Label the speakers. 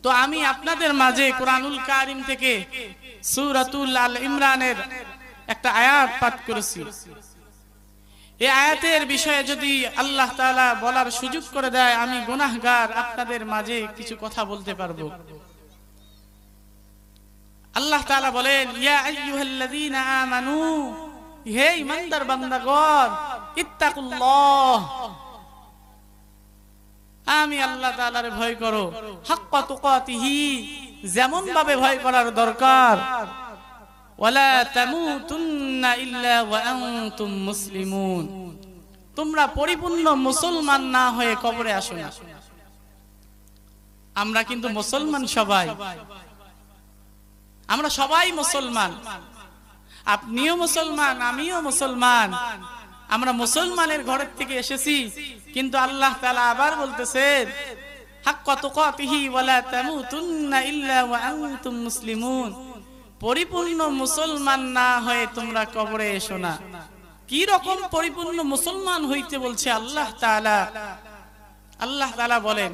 Speaker 1: তো আমি আপনাদের মাঝে কোরআনুল কারীম থেকে সূরাতুল আল ইমরানের একটা আয়াত পাঠ করেছি। এই আয়াতের বিষয়ে যদি আল্লাহ তাআলা বলার সুযোগ করে দেয়, আমি গুনাহগার আপনাদের মাঝে কিছু কথা বলতে পারবো। আল্লাহ তাআলা বলেন, ইয়া আইয়ুহাল্লাযীনা আমানু, হে ঈমানদার বান্দাগণ, ইত্তাকুল্লাহ, আমি আল্লাহ তাআলার ভয় করো, হাক্কা তুকাতিহি, যেমন ভাবে ভয় করার দরকার, ওয়ালা তামুতুন্না ইল্লা ওয়া আনতুম মুসলিমুন, তোমরা পরিপূর্ণ মুসলমান না হয়ে কবরে আসো না। আমরা কিন্তু মুসলমান, সবাই আমরা সবাই মুসলমান, আপনিও মুসলমান, আমিও মুসলমান, আমরা মুসলমানের ঘরের থেকে এসেছি। কিন্তু আল্লাহ তাআলা আবার বলতেছেন, হাক্কা তুকাতিহি ওয়ালা তামুতুন্না ইল্লা ওয়া আনতুম মুসলিমুন, পরিপূর্ণ মুসলমান না হয়ে তোমরা কবরে এসো না। কি রকম পরিপূর্ণ মুসলমান হইতে বলছে আল্লাহ তাআলা? আল্লাহ তাআলা বলেন,